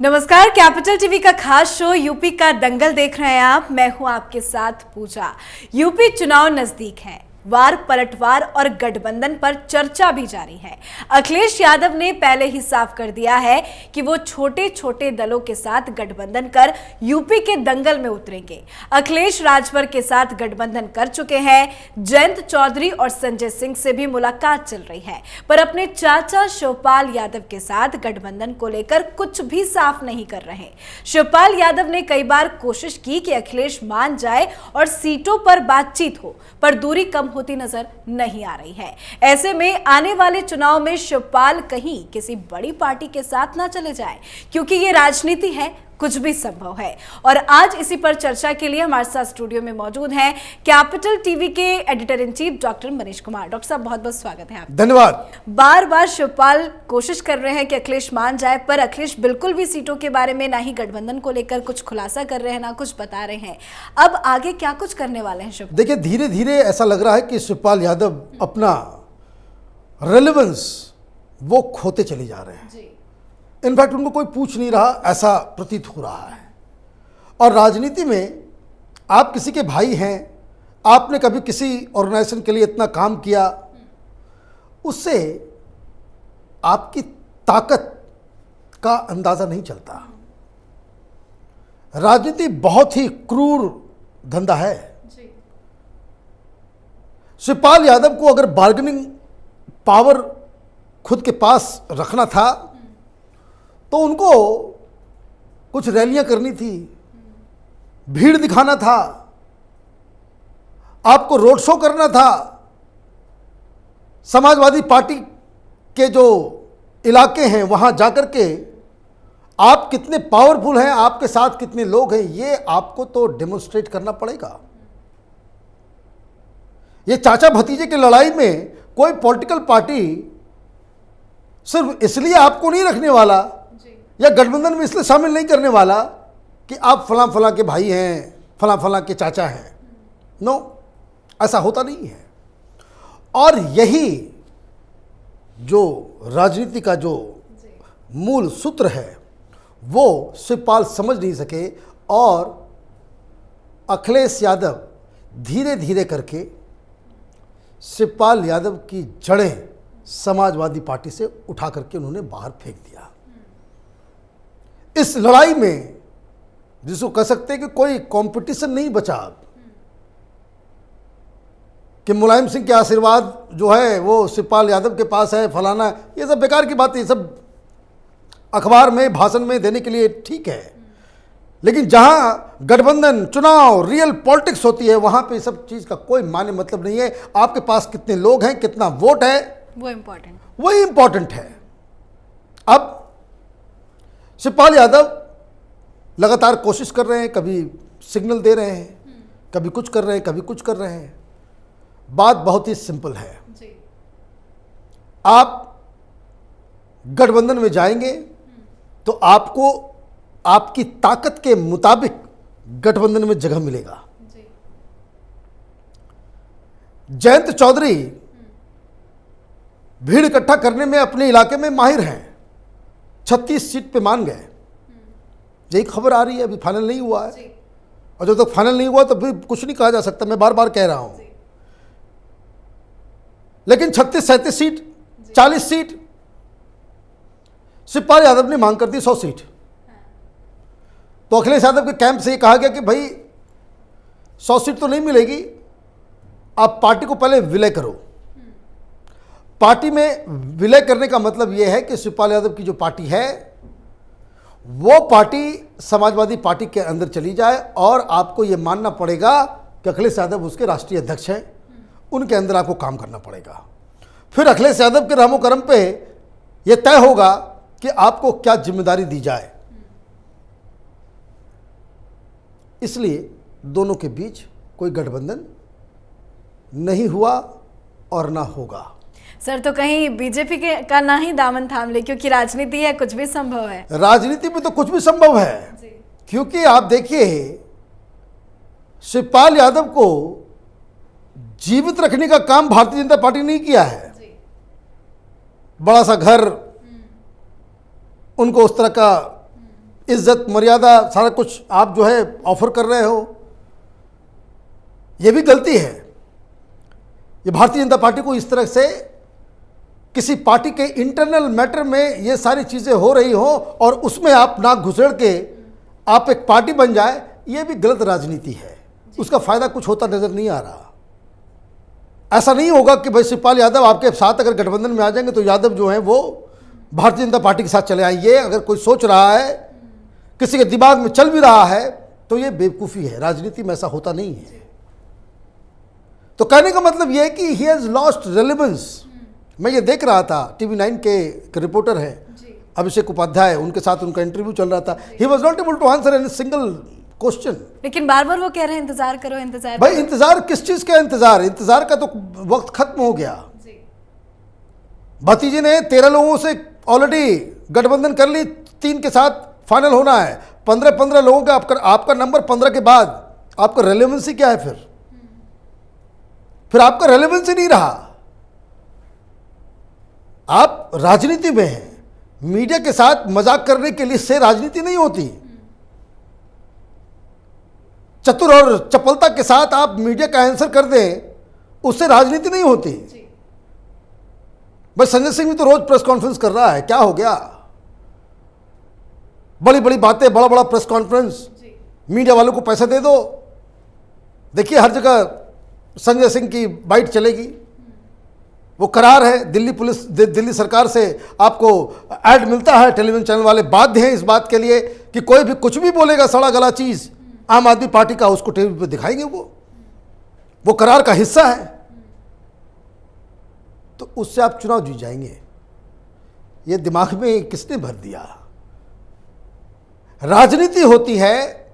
नमस्कार, capital TV का खास शो यूपी का दंगल देख रहे हैं आप। मैं हूं आपके साथ पूजा। यूपी चुनाव नजदीक है, वार पलटवार और गठबंधन पर चर्चा भी जारी है। अखिलेश यादव ने पहले ही साफ कर दिया है कि वो छोटे छोटे दलों के साथ गठबंधन कर यूपी के दंगल में उतरेंगे। अखिलेश राजभर के साथ गठबंधन कर चुके हैं। जयंत चौधरी और संजय सिंह से भी मुलाकात चल रही है, पर अपने चाचा शिवपाल यादव के साथ गठबंधन को लेकर कुछ भी साफ नहीं कर रहे। शिवपाल यादव ने कई बार कोशिश की कि अखिलेश मान जाए और सीटों पर बातचीत हो, पर दूरी कम होती नजर नहीं आ रही है। ऐसे में आने वाले चुनाव में शिवपाल कहीं किसी बड़ी पार्टी के साथ ना चले जाए, क्योंकि ये राजनीति है, कुछ भी संभव है। और आज इसी पर चर्चा के लिए हमारे साथ स्टूडियो में मौजूद हैं कैपिटल टीवी के editor in chief doctor Manish Kumar. Doctor साहब, बहुत बहुत स्वागत है आपका। धन्यवाद। बार बार शिवपाल कोशिश कर रहे हैं कि अखिलेश मान जाए, पर अखिलेश बिल्कुल भी सीटों के बारे में, ना ही गठबंधन को लेकर कुछ खुलासा कर रहे हैं, ना कुछ बता रहे हैं। अब आगे क्या कुछ करने वाले हैं शिवपाल? देखिए, धीरे धीरे ऐसा लग रहा है कि शिवपाल यादव अपना रेलेवेंस वो खोते चले जा रहे हैं जी। इनफैक्ट उनको कोई पूछ नहीं रहा, ऐसा प्रतीत हो रहा है। और राजनीति में आप किसी के भाई हैं, आपने कभी किसी ऑर्गेनाइजेशन के लिए इतना काम किया, उससे आपकी ताकत का अंदाजा नहीं चलता। राजनीति बहुत ही क्रूर धंधा है जी। शिवपाल यादव को अगर बार्गेनिंग पावर खुद के पास रखना था तो उनको कुछ रैलियां करनी थी, भीड़ दिखाना था, आपको रोड शो करना था, समाजवादी पार्टी के जो इलाके हैं वहां जाकर के आप कितने पावरफुल हैं, आपके साथ कितने लोग हैं, ये आपको तो डेमोन्स्ट्रेट करना पड़ेगा। ये चाचा भतीजे की लड़ाई में कोई पॉलिटिकल पार्टी सिर्फ इसलिए आपको नहीं रखने वाला या गठबंधन में इसलिए शामिल नहीं करने वाला कि आप फलां फलां के भाई हैं, फलां फलां के चाचा हैं। नो, ऐसा होता नहीं है। और यही जो राजनीति का जो मूल सूत्र है वो शिवपाल समझ नहीं सके, और अखिलेश यादव धीरे धीरे करके शिवपाल यादव की जड़ें समाजवादी पार्टी से उठा करके उन्होंने बाहर फेंक दिया। इस लड़ाई में जिसको कह सकते हैं कि कोई कंपटीशन नहीं बचा कि मुलायम सिंह के आशीर्वाद जो है वो शिवपाल यादव के पास है, फलाना, ये सब बेकार की बात है। ये सब अखबार में भाषण में देने के लिए ठीक है, लेकिन जहां गठबंधन, चुनाव, रियल पॉलिटिक्स होती है वहां पे सब चीज का कोई मायने मतलब नहीं है। आपके पास कितने लोग हैं, कितना वोट है, वही इंपॉर्टेंट है। अब शिवपाल यादव लगातार कोशिश कर रहे हैं, कभी सिग्नल दे रहे हैं, कभी कुछ कर रहे हैं, कभी कुछ कर रहे हैं। बात बहुत ही सिंपल है जी। आप गठबंधन में जाएंगे तो आपको आपकी ताकत के मुताबिक गठबंधन में जगह मिलेगा जी। जयंत चौधरी भीड़ इकट्ठा करने में अपने इलाके में माहिर हैं, 36 सीट पे मान गए। यही खबर आ रही है, अभी फाइनल नहीं हुआ है, और जब तक फाइनल नहीं हुआ तो फिर कुछ नहीं कहा जा सकता। मैं बार बार कह रहा हूं, लेकिन 36-37 सीट, 40 सीट शिवपाल यादव ने मांग कर दी, 100 सीट। तो अखिलेश यादव के कैंप से ये कहा गया कि भाई 100 सीट तो नहीं मिलेगी, आप पार्टी को पहले विलय करो। पार्टी में विलय करने का मतलब यह है कि शिवपाल यादव की जो पार्टी है वो पार्टी समाजवादी पार्टी के अंदर चली जाए, और आपको यह मानना पड़ेगा कि अखिलेश यादव उसके राष्ट्रीय अध्यक्ष हैं, उनके अंदर आपको काम करना पड़ेगा। फिर अखिलेश यादव के रहमो करम पे यह तय होगा कि आपको क्या जिम्मेदारी दी जाए। इसलिए दोनों के बीच कोई गठबंधन नहीं हुआ और ना होगा। सर, तो कहीं बीजेपी का ना ही दामन थाम ले, क्योंकि राजनीति है, कुछ भी संभव है। राजनीति में तो कुछ भी संभव है जी। क्योंकि आप देखिए, शिवपाल यादव को जीवित रखने का काम भारतीय जनता पार्टी ने किया है जी। बड़ा सा घर, उनको उस तरह का इज्जत मर्यादा सारा कुछ आप जो है ऑफर कर रहे हो, ये भी गलती है। ये भारतीय जनता पार्टी को इस तरह से किसी पार्टी के इंटरनल मैटर में ये सारी चीज़ें हो रही हो और उसमें आप नाक घुसेड़ के आप एक पार्टी बन जाए, ये भी गलत राजनीति है। उसका फायदा कुछ होता नजर नहीं आ रहा। ऐसा नहीं होगा कि भाई शिवपाल यादव आपके साथ अगर गठबंधन में आ जाएंगे तो यादव जो हैं वो भारतीय जनता पार्टी के साथ चले आएंगे। अगर कोई सोच रहा है, किसी के दिमाग में चल भी रहा है, तो ये बेवकूफ़ी है। राजनीति में ऐसा होता नहीं है। तो कहने का मतलब ये है कि ही हैज़ लॉस्ट रेलेवेंस। मैं ये देख रहा था, TV9 के एक रिपोर्टर है अभिषेक उपाध्याय, उनके साथ उनका इंटरव्यू चल रहा था। He was not able to answer any single question. लेकिन बार बार वो कह रहे हैं इंतजार करो, इंतजार भाई करो। इंतजार किस चीज़ का इंतजार? इंतजार का तो वक्त खत्म हो गया। भतीजे ने 13 लोगों से ऑलरेडी गठबंधन कर ली, 3 के साथ फाइनल होना है। 15 लोगों का आपका नंबर 15 के बाद आपका रेलेवेंसी क्या है? फिर आपका रेलेवेंसी नहीं रहा। आप राजनीति में हैं, मीडिया के साथ मजाक करने के लिए से राजनीति नहीं होती। चतुर और चपलता के साथ आप मीडिया का आंसर कर दें, उससे राजनीति नहीं होती। बस संजय सिंह भी तो रोज प्रेस कॉन्फ्रेंस कर रहा है, क्या हो गया? बड़ी बड़ी बातें, बड़ा बड़ा प्रेस कॉन्फ्रेंस, मीडिया वालों को पैसा दे दो। देखिए हर जगह संजय सिंह की बाइट चलेगी। वो करार है, दिल्ली सरकार से आपको ऐड मिलता है। टेलीविजन चैनल वाले बाध्य हैं इस बात के लिए कि कोई भी कुछ भी बोलेगा सड़ा गला चीज़ आम आदमी पार्टी का, उसको टीवी पे दिखाएंगे। वो करार का हिस्सा है। तो उससे आप चुनाव जीत जाएंगे। ये दिमाग में किसने भर दिया? राजनीति होती है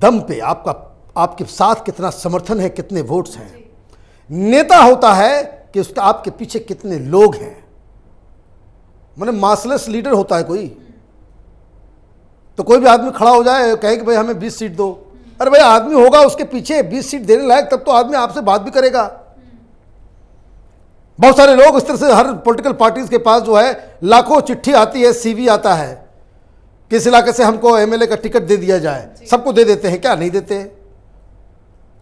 दम पे, आपके साथ कितना समर्थन है, कितने वोट्स हैं। नेता होता है कि उसका आपके पीछे कितने लोग हैं। माने मासलेस लीडर होता है कोई, तो कोई भी आदमी खड़ा हो जाए, कहे कि भाई हमें 20 सीट दो। अरे भाई आदमी होगा उसके पीछे 20 सीट देने लायक, तब तो आदमी आपसे बात भी करेगा। बहुत सारे लोग इस तरह से हर पॉलिटिकल पार्टीज के पास जो है लाखों चिट्ठी आती है, CV आता है कि इस इलाके से हमको MLA का टिकट दे दिया जाए। सबको दे देते हैं क्या? नहीं देते।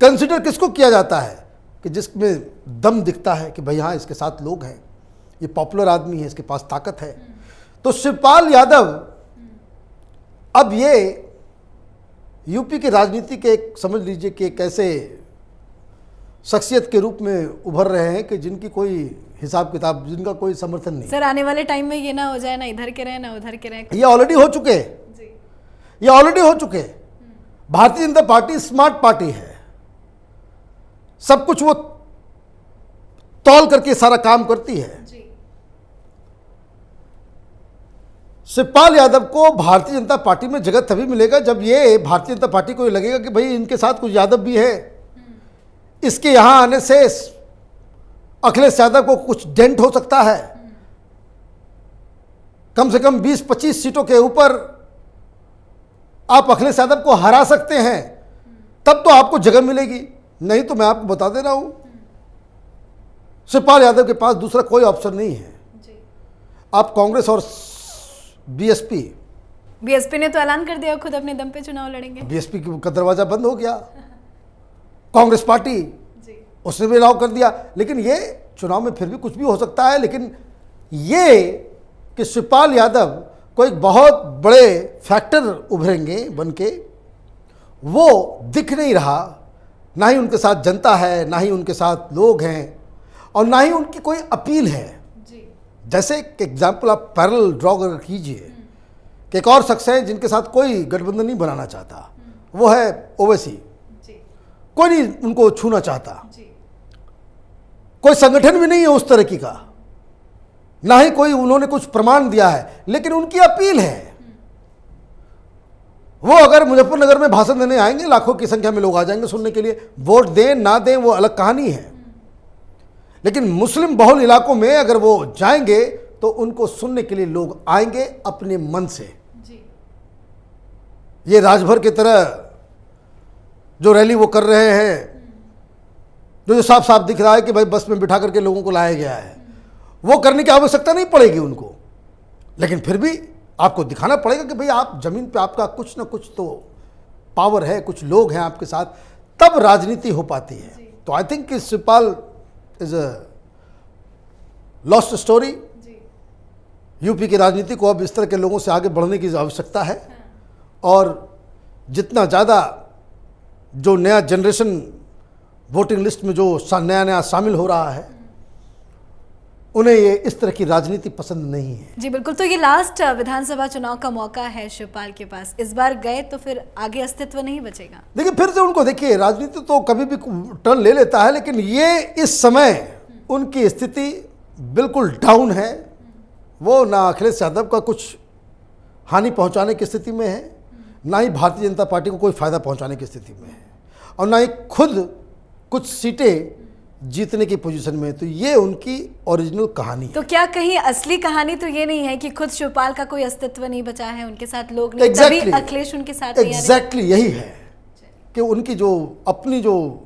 कंसिडर किसको किया जाता है? कि जिसमें दम दिखता है कि भाई हाँ इसके साथ लोग हैं, ये पॉपुलर आदमी है, इसके पास ताकत है। तो शिवपाल यादव अब ये यूपी की राजनीति के समझ लीजिए कि एक ऐसे शख्सियत के रूप में उभर रहे हैं कि जिनकी कोई हिसाब किताब, जिनका कोई समर्थन नहीं। सर आने वाले टाइम में ये ना हो जाए ना इधर के रहे ना उधर के रहे। ये ऑलरेडी हो चुके। Bharatiya Janata party smart party है। सब कुछ वो तौल करके सारा काम करती है। शिवपाल यादव को भारतीय जनता पार्टी में जगह तभी मिलेगा जब ये भारतीय जनता पार्टी को ये लगेगा कि भाई इनके साथ कुछ यादव भी है। इसके यहां आने से अखिलेश यादव को कुछ डेंट हो सकता है। कम से कम 20-25 सीटों के ऊपर आप अखिलेश यादव को हरा सकते हैं, तब तो आपको जगह मिलेगी। नहीं तो मैं आपको बता दे रहा हूं, शिवपाल यादव के पास दूसरा कोई ऑप्शन नहीं है। आप कांग्रेस और बीएसपी ने तो ऐलान कर दिया खुद अपने दम पे चुनाव लड़ेंगे। बीएसपी का दरवाजा बंद हो गया। कांग्रेस पार्टी उसने भी अलाउ कर दिया। लेकिन ये चुनाव में फिर भी कुछ भी हो सकता है। लेकिन ये कि शिवपाल यादव को एक बहुत बड़े फैक्टर उभरेंगे बन के, वो दिख नहीं रहा। ना ही उनके साथ जनता है, ना ही उनके साथ लोग हैं, और ना ही उनकी कोई अपील है। जैसे एक एग्जाम्पल आप पैरेलल ड्रॉ कर कीजिए कि एक और शख्स है जिनके साथ कोई गठबंधन नहीं बनाना चाहता, वो है ओवैसी। कोई नहीं उनको छूना चाहता। कोई संगठन भी नहीं है उस तरह की का, ना ही कोई उन्होंने कुछ प्रमाण दिया है, लेकिन उनकी अपील है। वो अगर मुजफ्फरनगर में भाषण देने आएंगे, लाखों की संख्या में लोग आ जाएंगे सुनने के लिए। वोट दें ना दें वो अलग कहानी है, लेकिन मुस्लिम बहुल इलाकों में अगर वो जाएंगे तो उनको सुनने के लिए लोग आएंगे अपने मन से। ये राजभर की तरह जो रैली वो कर रहे हैं, जो साफ साफ दिख रहा है कि भाई बस में बिठा करके लोगों को लाया गया है, वो करने की आवश्यकता नहीं पड़ेगी उनको। लेकिन फिर भी आपको दिखाना पड़ेगा कि भाई आप जमीन पे आपका कुछ ना कुछ तो पावर है, कुछ लोग हैं आपके साथ, तब राजनीति हो पाती है। तो I think Shivpal is a lost story. UP की राजनीति को अब इस तरह के लोगों से आगे बढ़ने की आवश्यकता है। और जितना ज़्यादा जो नया जनरेशन वोटिंग लिस्ट में जो नया शामिल हो रहा है, उन्हें ये इस तरह की राजनीति पसंद नहीं है। जी बिल्कुल। तो ये लास्ट विधानसभा चुनाव का मौका है शिवपाल के पास, इस बार गए तो फिर आगे अस्तित्व नहीं बचेगा। देखिए फिर से उनको, देखिए राजनीति तो कभी भी टर्न ले लेता है, लेकिन ये इस समय उनकी स्थिति बिल्कुल डाउन है। वो ना अखिलेश यादव का कुछ हानि पहुंचाने की स्थिति में है, ना ही भारतीय जनता पार्टी को कोई फायदा पहुंचाने की स्थिति में है, और ना ही खुद कुछ सीटें जीतने की पोजीशन में। तो ये उनकी ओरिजिनल कहानी है। तो क्या कहीं असली कहानी तो ये नहीं है कि खुद शिवपाल का कोई अस्तित्व नहीं बचा है, उनके साथ लोग नहीं, तभी अखिलेश उनके साथ एग्जैक्टली यही है कि उनकी जो अपनी जो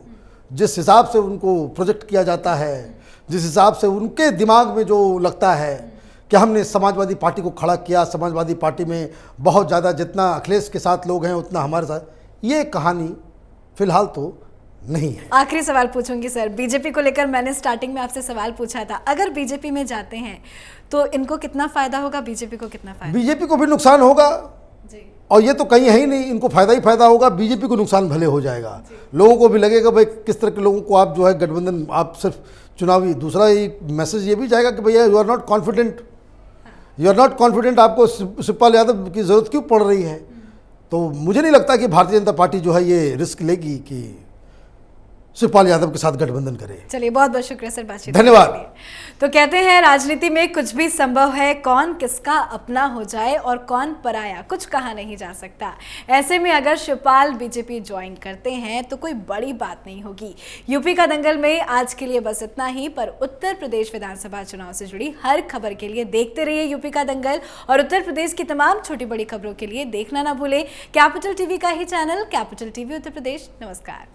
जिस हिसाब से उनको प्रोजेक्ट किया जाता है, जिस हिसाब से उनके दिमाग में जो लगता है कि हमने समाजवादी पार्टी को खड़ा किया, समाजवादी पार्टी में बहुत ज़्यादा जितना अखिलेश के साथ लोग हैं उतना हमारे साथ, ये कहानी फिलहाल तो नहीं है। आखिरी सवाल पूछूंगी सर, बीजेपी को लेकर मैंने स्टार्टिंग में आपसे सवाल पूछा था, अगर बीजेपी में जाते हैं तो इनको कितना फायदा होगा, बीजेपी को कितना फायदा? बीजेपी को भी नुकसान होगा जी। और ये तो कहीं है ही नहीं, इनको फायदा ही फायदा होगा, बीजेपी को नुकसान भले हो जाएगा। लोगों को भी लगेगा भाई किस तरह के लोगों को आप जो है गठबंधन, आप सिर्फ चुनावी, दूसरा ये मैसेज ये भी जाएगा कि भैया यू आर नॉट कॉन्फिडेंट, आपको शिवपाल यादव की ज़रूरत क्यों पड़ रही है। तो मुझे नहीं लगता कि भारतीय जनता पार्टी जो है ये रिस्क लेगी कि शिवपाल यादव के साथ गठबंधन करे। चलिए बहुत बहुत शुक्रिया सर बातचीत। धन्यवाद। तो कहते हैं राजनीति में कुछ भी संभव है, कौन किसका अपना हो जाए और कौन पराया, कुछ कहा नहीं जा सकता। ऐसे में अगर शिवपाल बीजेपी ज्वाइन करते हैं तो कोई बड़ी बात नहीं होगी। यूपी का दंगल में आज के लिए बस इतना ही, पर उत्तर प्रदेश विधानसभा चुनाव से जुड़ी हर खबर के लिए देखते रहिए यूपी का दंगल, और उत्तर प्रदेश की तमाम छोटी बड़ी खबरों के लिए देखना ना भूलें कैपिटल टीवी का ही channel capital TV Uttar Pradesh. नमस्कार।